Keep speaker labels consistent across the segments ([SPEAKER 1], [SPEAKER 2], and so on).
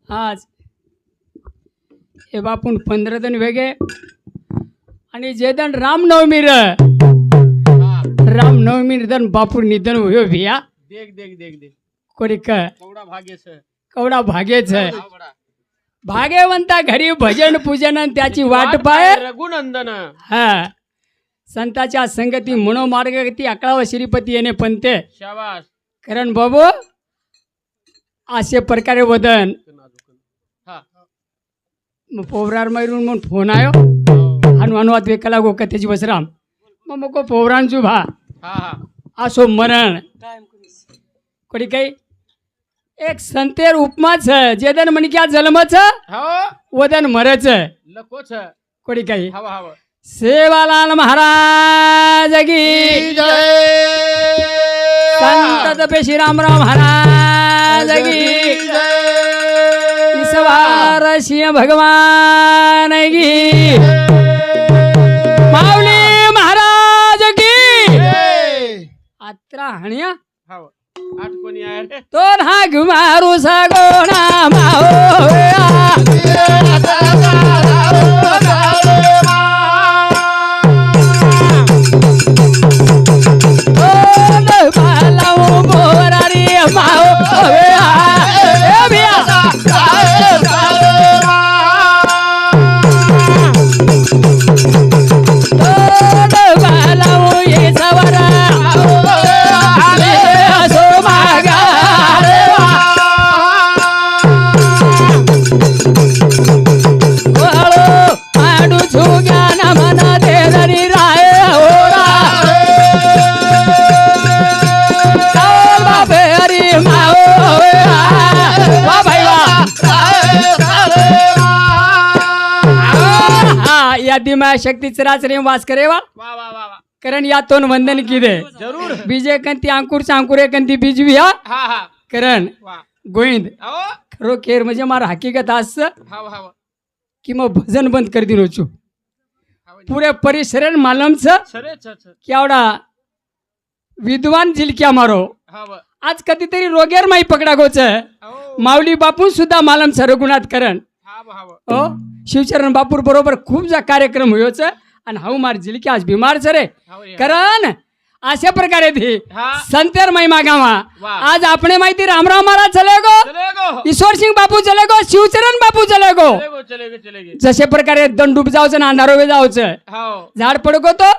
[SPEAKER 1] आज हे बापून 15 दिन वेगे आणि जेदन रामनवमी र रामनवमी निधन बापूर निधन होयो भिया
[SPEAKER 2] देख देख देख देख
[SPEAKER 1] कोणी
[SPEAKER 2] कवडा भाग्यच
[SPEAKER 1] कवडा भाग्यच भाग्यवंता घरी भजन पूजन आणि त्याची वाट पाय
[SPEAKER 2] रघुनंदन
[SPEAKER 1] हा संताच्या संगती मनोमार्गती 11वा श्रीपती येणे पंते
[SPEAKER 2] शाबास
[SPEAKER 1] करण बाबू असे प्रकारे वदन
[SPEAKER 2] हा
[SPEAKER 1] मग पोवरार मैरून म्हणून फोन आयो हनुमानवाद वेकला गो कथेची वसराम मग मग पोवरांचू भा
[SPEAKER 2] हा हा
[SPEAKER 1] असो मरण कोणी काही एक संतेर उपमाच जेदन म्हणे क्या जन्मच
[SPEAKER 2] हो
[SPEAKER 1] वदन मरच
[SPEAKER 2] लकोच
[SPEAKER 1] कोणी काही
[SPEAKER 2] हवा हवा
[SPEAKER 1] सेवालाल महाराज की संत तपे श्री रामराव महाराज की ईश्वर सिंह भगवान की माऊली महाराज की आत्रा हणिया
[SPEAKER 2] हवा आठ कोणी आहे रे
[SPEAKER 1] तो ना घुमारू सगोणा माओ दिमा शक्ती चराचरे वास करे वा
[SPEAKER 2] वा वा वा वा
[SPEAKER 1] करण यातून वंदन किदे
[SPEAKER 2] जरूर
[SPEAKER 1] बीजे कंती अंकुर चांकुरे कंती बीज बिया
[SPEAKER 2] हा हा
[SPEAKER 1] करण
[SPEAKER 2] वा
[SPEAKER 1] गोविंद
[SPEAKER 2] हो
[SPEAKER 1] खरो खेर म्हणजे मार हकीकत आस
[SPEAKER 2] हवा हवा
[SPEAKER 1] कि मग भजन बंद कर दिनो छु पुरे परिसरण मालमच
[SPEAKER 2] सरे छ छ
[SPEAKER 1] केवढा विद्वान जिलक्या मारो
[SPEAKER 2] हवा
[SPEAKER 1] आज कधीतरी रोगेर माई पकडा गोच
[SPEAKER 2] हो
[SPEAKER 1] माऊली बापून सुद्धा मालम रघुनाथ करण
[SPEAKER 2] हवा हवा
[SPEAKER 1] हो शिवचरण बापूर बरोबर खूप जा कार्यक्रम होयोच आणि हाऊ मार जिलकी आज बिमार रे करण अशा प्रकारे थे
[SPEAKER 2] हा
[SPEAKER 1] संतेर महिमा गावा
[SPEAKER 2] वा.
[SPEAKER 1] आज आपणे माहिती रामराव महाराज चले गो
[SPEAKER 2] चले गो
[SPEAKER 1] ईश्वर सिंग बापू चले गो शिवचरण बापू चले गो
[SPEAKER 2] चले गो चले गो चले गो
[SPEAKER 1] जसे प्रकारे दंडूब जावचं ना अंधारो वे जावचं
[SPEAKER 2] हो
[SPEAKER 1] झाड पडको तो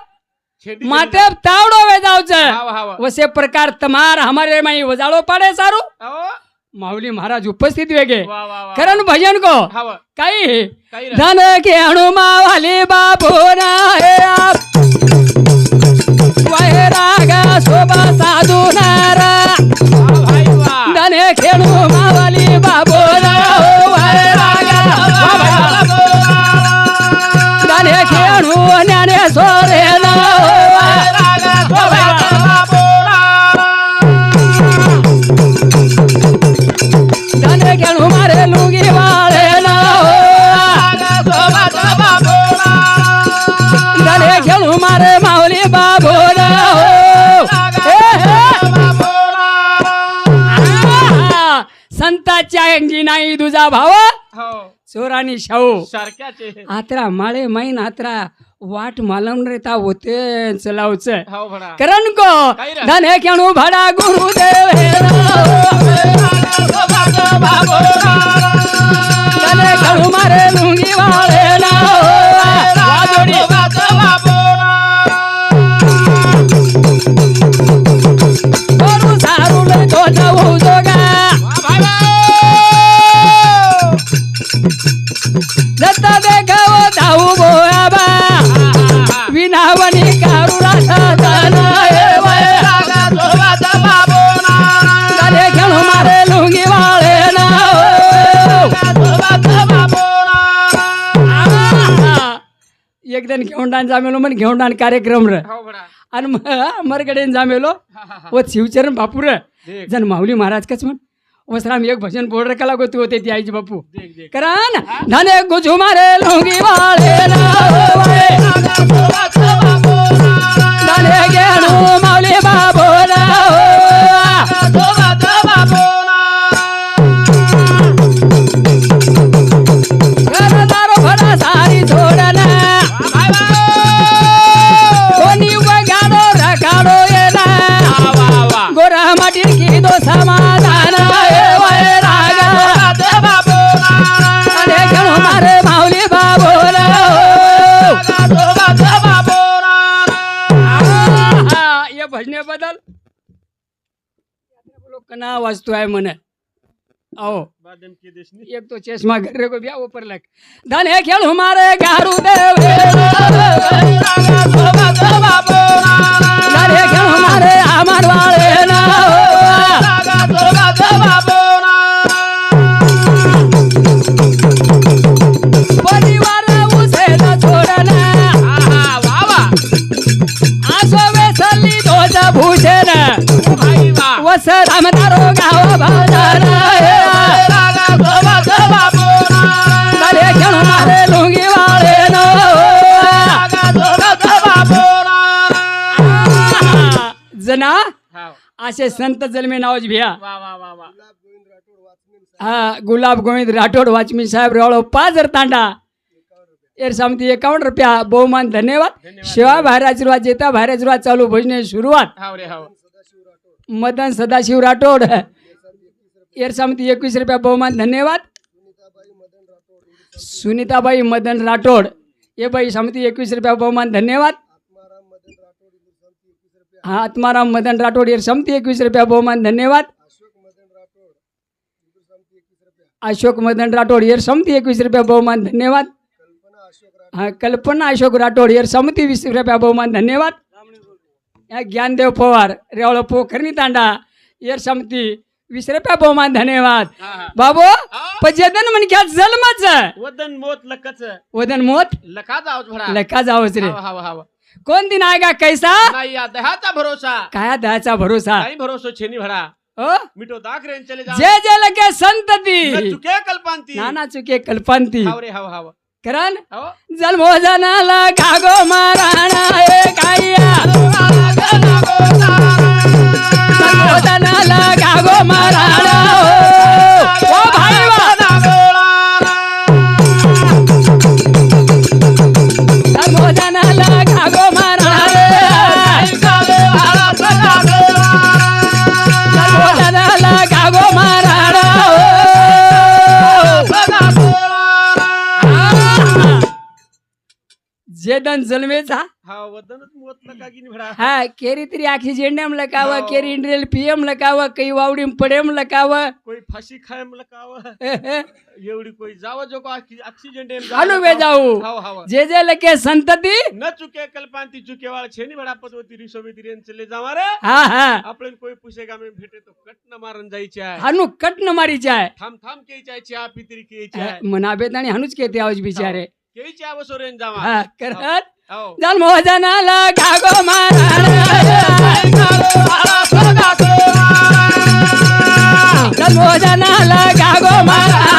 [SPEAKER 2] छेडी
[SPEAKER 1] माते तावडो वे जावचं
[SPEAKER 2] हवा हवा
[SPEAKER 1] वसे प्रकार तमार हमारे माई वजाळो पाडे सारू
[SPEAKER 2] हो
[SPEAKER 1] माऊली महाराज उपस्थित वेगे
[SPEAKER 2] वा वा वा
[SPEAKER 1] करण भजन को
[SPEAKER 2] हवा
[SPEAKER 1] काही
[SPEAKER 2] काही
[SPEAKER 1] धन के हनुमावाली बाबू ना हे आप वैरागा शोभा साधू नारा
[SPEAKER 2] भाई वा
[SPEAKER 1] धन खेळू मावाली बाबू ना हो वैरागा धन खेळू ज्ञानेश्वरे ना धन खेळू मारे लुंगी वाळे ना धन खेळू मारे माऊली बाबू ना संताच्या अंगी नाही तुझा भाव
[SPEAKER 2] हो
[SPEAKER 1] चोरानी शाहू
[SPEAKER 2] सारख्याचे
[SPEAKER 1] आत्रा माळे मैन आत्रा वाट मालम रेता होते चलावच
[SPEAKER 2] हो भडा
[SPEAKER 1] करण को
[SPEAKER 2] काही रे.
[SPEAKER 1] धने खेळू भडा गुरुदेव हे धने खेळू मारे लुंगी वाळे ना वाजोडी करू सारू लय तो जाऊ जोगा दत्ता देखाव धाऊ बोयाबा विनावनी कारुला साधना धने खेळू मारे लुंगी वाळे ना एकदन घेऊन जामेलो मन घेऊन कार्यक्रम र
[SPEAKER 2] हो भडा
[SPEAKER 1] आणि मरगडेन जामेलो व शिवचरण बापू र
[SPEAKER 2] देख
[SPEAKER 1] जन माऊली महाराज कच म्हण वसराम एक भजन बोर्डर कला गोती होते ती आईची बापू
[SPEAKER 2] देख देख
[SPEAKER 1] करण धने गुजू मारे लुंगी वाळे ना धने घेणू माऊली बाबू ना दारो भरा सारी छोड़ना कोणी वगाडो रगाडो येला गोरा माटी की दो समाधान अरे घेऊन मारे माऊली बाबोला ये भजने बदल कना वाचतो आहे म्हणे आओ
[SPEAKER 2] बादम के देशनी
[SPEAKER 1] एक तो चश्मा घर को ब्याह ऊपर लग धने खेल हमारे गारू देव धने खेल हमारे अमर वाले ना परिवार उसे न छोड़ना आसो वेसली दोज भूषण
[SPEAKER 2] भाई वाह
[SPEAKER 1] वस रामदारो गाव भाजना धने खेल हमारे लुंगी वाले ना जना
[SPEAKER 2] हाव
[SPEAKER 1] असे संत जन्मे नावच भिया
[SPEAKER 2] वाह वाह वाह वाह
[SPEAKER 1] हा गुलाब गोविंद राठोड वाचमी साहेब रेवाळो 5,000 तांडा एर सामती 51 रुपया बहुमान धन्यवाद शिवा भायर आशीर्वाद जेता भायर आशीर्वाद चालू भजने सुरुवात
[SPEAKER 2] हाव रे हाव
[SPEAKER 1] मदन सदाशिव राठोड एर सामती 21 रुपया बहुमान धन्यवाद सुनीताबाई मदन राठोड ये बाई सामती 21 रुपया बहुमान धन्यवाद हा आत्माराम मदन राठोड एर सामती 21 रुपया बहुमान धन्यवाद अशोक मदन राठोड एर समती 21 रुपया बहुमान धन्यवाद हा कल्पना अशोक राठोड एर समती 20 रुपया बहुमान धन्यवाद या ज्ञानदेव पवार रेवळ पोखरणी तांडा एर समती 20 रुपया बहुमान धन्यवाद
[SPEAKER 2] हा हा
[SPEAKER 1] बाबू पजेदन म्हण घ्या जन्मच
[SPEAKER 2] वदन मोत लकच
[SPEAKER 1] वदन मोत
[SPEAKER 2] लका जावच भरा
[SPEAKER 1] लका जावच रे
[SPEAKER 2] हाव हाव हाव
[SPEAKER 1] कोण दिन आएगा कैसा
[SPEAKER 2] नाही या दहाचा भरोसा
[SPEAKER 1] काय दयाचा भरोसा
[SPEAKER 2] नाही भरोसा छेनी भरा
[SPEAKER 1] ओ
[SPEAKER 2] मिठो दाख रेन चले जा
[SPEAKER 1] जे जे लगे संतती
[SPEAKER 2] न चुके कल्पांती
[SPEAKER 1] नाना चुके कल्पांती
[SPEAKER 2] हाव रे हाव हाव
[SPEAKER 1] करण
[SPEAKER 2] हाव
[SPEAKER 1] जन्मोजनाला घागो माराणा हे काया जन्मोजनाला घागो माराणा ओ भाई जन्मोजनाला घागो माराणा जन्मोजनाला घागो माराणा जेदन जन्मेचा
[SPEAKER 2] हाव वदनच मोत लका गिनी भरा
[SPEAKER 1] हा केरी तरी आखी झेंड्याम लकावा केरी इंड्रियल पीएम लकावा काही वावडीम पडेम लकावा
[SPEAKER 2] कोई फाशी खायम लकाव एवढी कोई जाव जो को ऑक्सीजन डेम
[SPEAKER 1] अनुवे जाऊ
[SPEAKER 2] हाव हाव
[SPEAKER 1] जे जे लके संतती
[SPEAKER 2] न चुके कल्पांती चुके वाला छेनी भरा पदवती रिसोबती रेन चले जावा रे
[SPEAKER 1] हा हा
[SPEAKER 2] आपण कोई पुसेगा में भेटे तो कट न मारन जायचे आहे
[SPEAKER 1] हनु कट न मारी जाय
[SPEAKER 2] थांब थांब के जायचे आ पितरी के जाय
[SPEAKER 1] मनाबेत आणि हनुच केते आवाज बिचारे
[SPEAKER 2] के च्या वसोरेन जावा
[SPEAKER 1] हा करत
[SPEAKER 2] हाव
[SPEAKER 1] जन्मोजनाला घागो माराणा जन्मोजनाला घागो माराणा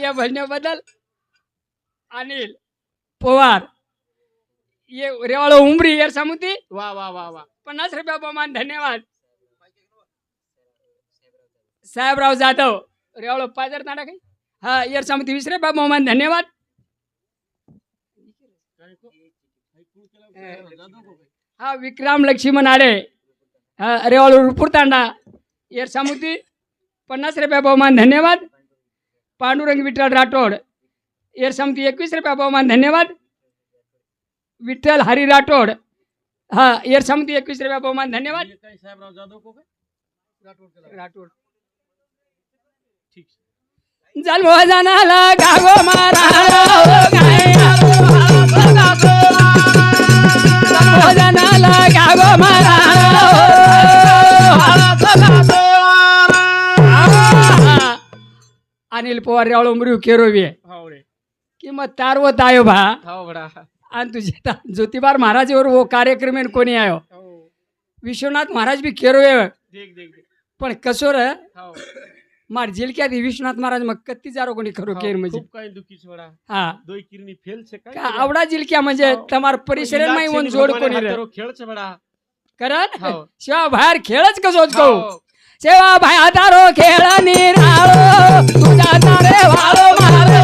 [SPEAKER 1] या भजण्याबद्दल अनिल पवार ये रेवाळो उमरी यार सामुती
[SPEAKER 2] वा वा वा वा
[SPEAKER 1] 50 रुपया बहुमान धन्यवाद साहेबराव जाधव रेवाळो 5,000 तांडा काही हा यार सामुती 20 रुपया बहुमान धन्यवाद हा विक्रम लक्ष्मण आडे हा रेवाळो रुपूर तांडा यार सामुती 50 रुपया बहुमान धन्यवाद पांडुरंग विठ्ठल राठोड यार सामुती 21 रुपया बहुमान धन्यवाद विठ्ठल हरी राठोड हा यार सामुती 21 रुपया बहुमान धन्यवाद
[SPEAKER 2] साहेबराव जाधव को
[SPEAKER 1] राठोड
[SPEAKER 2] ठीक
[SPEAKER 1] जन्मोजनाला घागो माराणा जन्मोजनाला घागो माराणा अनिल पवार रेवाळो उमरी केरोवी
[SPEAKER 2] हाव रे
[SPEAKER 1] किंमत तारवत आयो भा
[SPEAKER 2] हाव बडा
[SPEAKER 1] आणि तुझे ज्योतिबार महाराज वो कार्यक्रम कोणी आयो
[SPEAKER 2] हाव
[SPEAKER 1] विश्वनाथ महाराज भी केरोवे
[SPEAKER 2] देख देख देख
[SPEAKER 1] पण कसोर
[SPEAKER 2] हाव
[SPEAKER 1] मार जिलक्यात विश्वनाथ महाराज मग कत्ती जारो कोणी खरो केर म्हणजे
[SPEAKER 2] खूप काही दुखीच वडा
[SPEAKER 1] हा
[SPEAKER 2] दोय किरणी फेल से काय
[SPEAKER 1] का आवडा जिलक्या म्हणजे तमार परिसर माई वन जोड कोणी रे
[SPEAKER 2] खेळच बडा
[SPEAKER 1] करण
[SPEAKER 2] हाव.
[SPEAKER 1] शिवा बाहेर खेळच कसोच
[SPEAKER 2] हाव.
[SPEAKER 1] कहू सेवा भाया तारो खेळ निराळो तुझा तारे वाळो मारे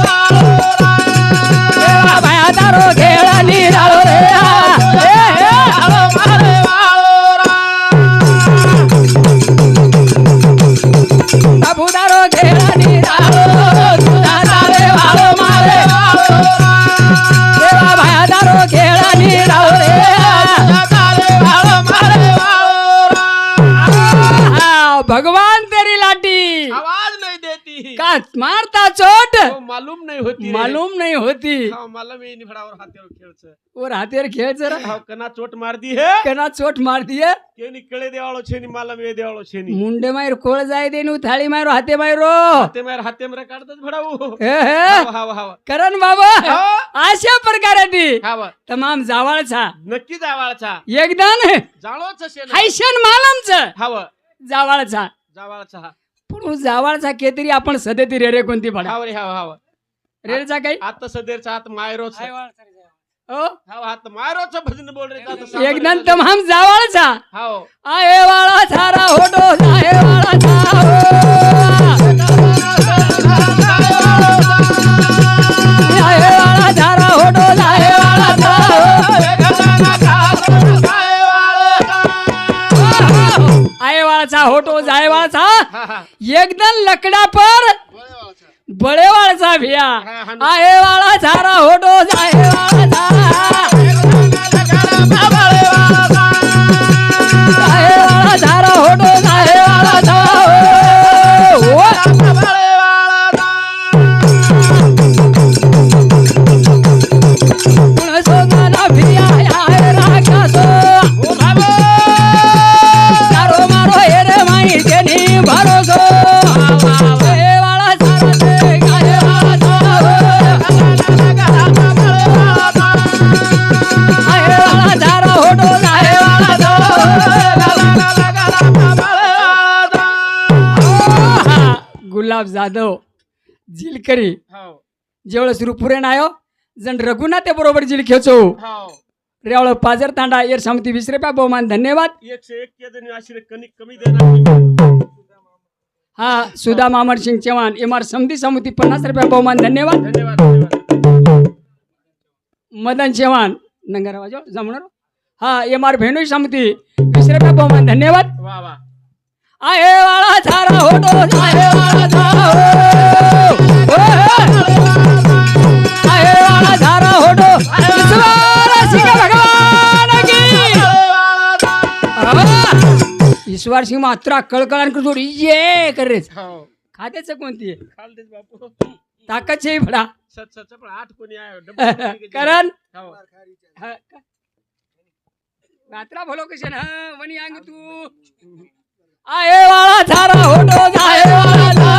[SPEAKER 1] सेवा भाया तारो खेळ निराळो रे प्रभुदारो खेळ निराळो तुझा तारे वाळो मारे सेवा भाया तारो खेळ निराळो रे भगवान तेरी लाठी
[SPEAKER 2] आवाज नहीं देती
[SPEAKER 1] का मारता चोट
[SPEAKER 2] वो मालूम नहीं होती रे.
[SPEAKER 1] मालूम नहीं होती
[SPEAKER 2] हाँ, मालूम ही नहीं पड़ा और हाथे और खेल
[SPEAKER 1] और हाथेर खेळ जरा
[SPEAKER 2] हाँ, कना चोट मार दी है
[SPEAKER 1] कना चोट मार दिए
[SPEAKER 2] के निकले देवाळो छे नी मालम ये देवाळो छे नी
[SPEAKER 1] मुंडे मायर कोळ जाय देनु थाळी मारो हाते मारो
[SPEAKER 2] हाते मेरा काढतच भडाऊ
[SPEAKER 1] हे
[SPEAKER 2] हाव हाव हाव
[SPEAKER 1] करण बाबा
[SPEAKER 2] हाव.
[SPEAKER 1] अशा प्रकारे ती
[SPEAKER 2] हाव
[SPEAKER 1] तमाम जावाळचा
[SPEAKER 2] नक्की जावाळचा
[SPEAKER 1] एकदम
[SPEAKER 2] जाळोच शे
[SPEAKER 1] हैशन मालमच
[SPEAKER 2] हाव
[SPEAKER 1] जावाळचा
[SPEAKER 2] जावाळचा
[SPEAKER 1] पण जावाळचा केतरी आपण सदेती रे रे कोणती पडा
[SPEAKER 2] हाव रे हाव हाव
[SPEAKER 1] रेचा काही
[SPEAKER 2] आता सदेरचा हात मायरोच
[SPEAKER 1] हो
[SPEAKER 2] हाव हात मायरोच भजन बोल रे आता
[SPEAKER 1] एकदम तमाम जावाळचा
[SPEAKER 2] हाव
[SPEAKER 1] आहे वाळा थारा होटो आहे वाळा थारा आहे वाळा थारा होटो आहे वाळा आहे वाळाचा होटो आहे वाळाचा एकदम लकडा पर बळेवाळचा भिया आहे वाळा थारा होटो आहे वाळा आहे वाळा थारा होटो आहे वाळा सोना भिया आहे राखासो मारो मारो हे रे माई तेनी भरोसो आहे वाळा थारा आहे वाळा थारा होटो आहे वाळा गुलाब जाधव जिलकरी
[SPEAKER 2] हाव
[SPEAKER 1] जेवढं सुरूपुरेन आयो जण रघुनाथे बरोबर जिल खेचो
[SPEAKER 2] हाव
[SPEAKER 1] रेवळ पाजर तांडा एर समिती 20 रुपया बहुमान धन्यवाद
[SPEAKER 2] 101 के दिन आशीर् कनिक कमी देणार
[SPEAKER 1] हा सुधा मामर सिंग चव्हाण एमआर समिती समिती 50 रुपया बहुमान धन्यवाद
[SPEAKER 2] धन्यवाद धन्यवाद
[SPEAKER 1] मदन चव्हाण नंगर वाजो जमणार हा एमआर भेणू समिती 20 रुपया बहुमान धन्यवाद
[SPEAKER 2] वा वा
[SPEAKER 1] आहे वाळा थारा होटो आहे वाळा थारा आहे वाळा थारा होटो ईश्वर सिंह भगवान की ईश्वर सिंह मात्रा कळकळान जोडी ये करेच
[SPEAKER 2] हाव
[SPEAKER 1] खात्याचं कोणती
[SPEAKER 2] खाल देस बापू
[SPEAKER 1] ताकद छे भडा
[SPEAKER 2] सच सच पण 8 कोणी आहे
[SPEAKER 1] करण
[SPEAKER 2] हाव
[SPEAKER 1] मात्रा भलो कशे ना वनी अंग तू आहे वाळा थारा होटो आहे वाळा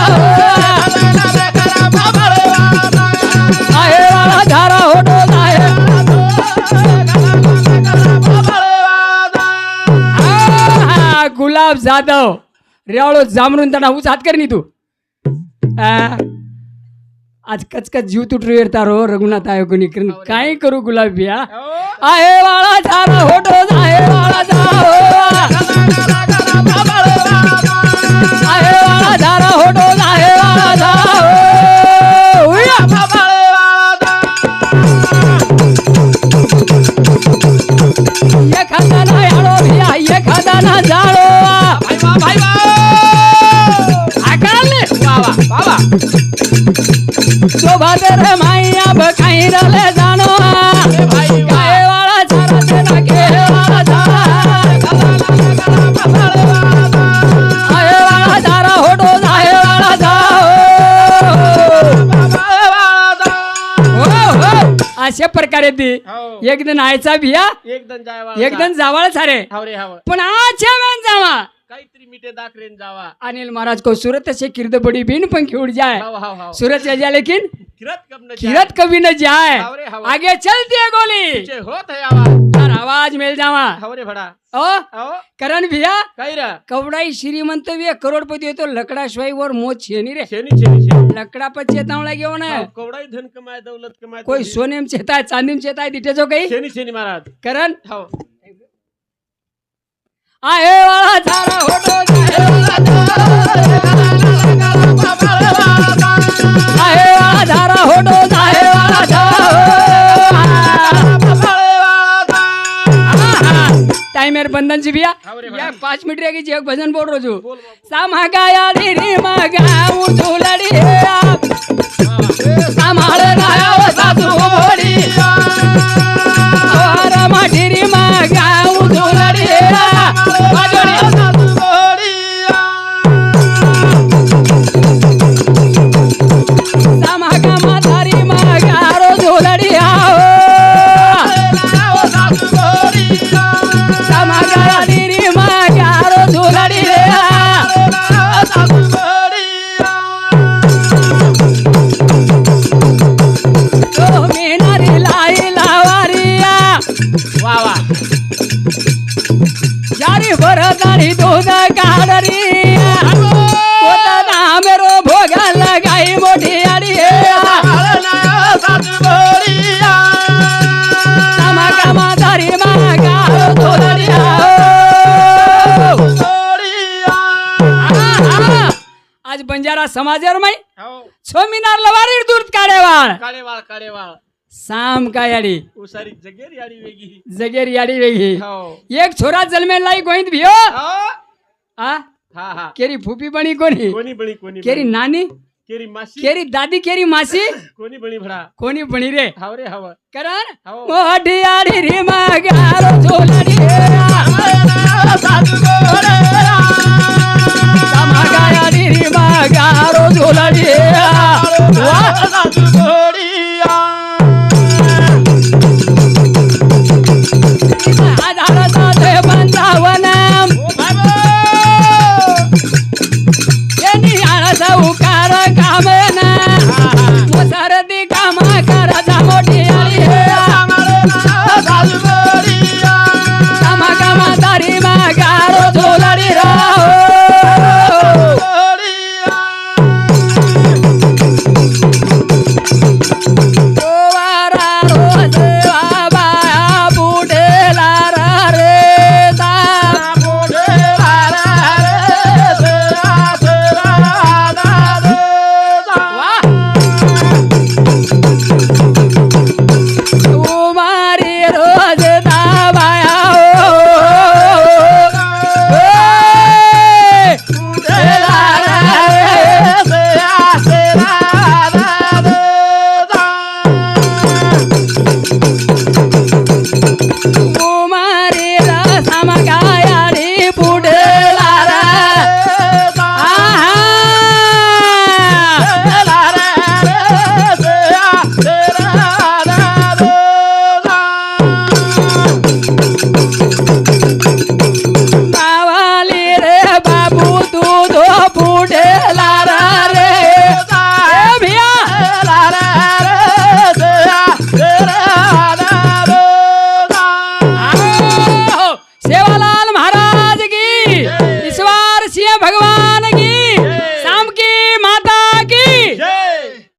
[SPEAKER 1] आहे वाळा थारा होटो आहे गुलाब जाधव रेवळो जामरून त्यांना उच हात करनी तू आज कचकच जीव तुटू येतारो रघुनाथ आयो कोणी काय करू गुलाब बिया आहे वाळा थारा होटो आहे वाळा आहे वाळा थारा होटो आहे वाळा ये खाता ना याळो भिया ये खाता ना जाळो भाई आकाले बाबा बाबा शोभा तेरे माईया बखाई रले जानो भाई काय वाळा थारा तेना के वाळा आहे वाळा थारा होटो आहे वाळा अशा प्रकारे ती एक दिन आयचा भिया एक दिन जावाळ सारे पण आजच्या वेळेस जावा
[SPEAKER 2] काहीतरी मिठे दाखरेन जावा
[SPEAKER 1] अनिल महाराज को सूरत से किरद बड़ी बीन पंखी उड़ जाए सूरत से जाए लेकिन किरत कभी न जाए आगे चलती है गोली
[SPEAKER 2] होत है आवाज
[SPEAKER 1] और आवाज मिल जावा
[SPEAKER 2] हवरे भड़ा
[SPEAKER 1] ओ करण भैया
[SPEAKER 2] काही रा
[SPEAKER 1] कवडाई श्रीमंत भी करोड़पति हो तो लकड़ा शिवाय और मोज छेनी रे
[SPEAKER 2] छेनी
[SPEAKER 1] लकड़ा पर चेतावण लगे हो ना
[SPEAKER 2] कवडाई धन कमाए दौलत कमाए
[SPEAKER 1] कोई सोने में चेता है चांदी में चेता है दिटे जो कहीं
[SPEAKER 2] छेनी महाराज
[SPEAKER 1] करण
[SPEAKER 2] हाव
[SPEAKER 1] आहे वाला थारा होटो आहे वाला पंडांची बिया
[SPEAKER 2] हाव रे
[SPEAKER 1] या 5 मिनिट रे की एक भजन बोल रोजू
[SPEAKER 2] बोल बाबू.
[SPEAKER 1] सामा गाया रे मगा उजुलडी सांभाळ गाया सासू बोडी और माठीरी मगा उजुलडी सामा गा म्हातारी मगा रोजुलडी सामा गाया रे मगा रोजुलडी मेनारी लाई लावारिया
[SPEAKER 2] वा वा
[SPEAKER 1] यारी भरतारी दूध काढरिया पोता नामेरो भोगा लगाई मोठी आडी सामा कामा तारी मागा धोलडिया आज बंजारा समाजर मै
[SPEAKER 2] हो
[SPEAKER 1] छोमिनार लवारी दूध काढेवाळ
[SPEAKER 2] काळेवाळ काळेवाळ
[SPEAKER 1] साम का याडी
[SPEAKER 2] उसारी जगेर याडी वेगी
[SPEAKER 1] जगेर याडी वेगी
[SPEAKER 2] हो
[SPEAKER 1] एक छोरा जन्मेल लाई गोविंद भियो
[SPEAKER 2] हो.
[SPEAKER 1] आ
[SPEAKER 2] हा हा
[SPEAKER 1] केरी फुपी बनी कोणी
[SPEAKER 2] कोणी बळी कोणी
[SPEAKER 1] केरी नानी
[SPEAKER 2] केरी मासी
[SPEAKER 1] केरी दादी केरी मासी
[SPEAKER 2] कोणी बळी भडा
[SPEAKER 1] कोणी बणी रे
[SPEAKER 2] हाव रे हाव
[SPEAKER 1] करण
[SPEAKER 2] हो.
[SPEAKER 1] मोठी आडी रे मागारो झोलडी मागा आडी रे मागारो झोलडी आधार साधे बंदावनम यांनी आळसा उकार कामना मुसरदी कामा कराचा मोठी आडी कामा कामा तारी मागारो झोलडी राहो वारा रोज बाया बुडेला रे ता तुम्हारी रोज दाबाया तुम्हारी रसम गायाडी बुडेला मावाली रे बाबू तू दो बुडेला रे भिया सेवालाल महाराज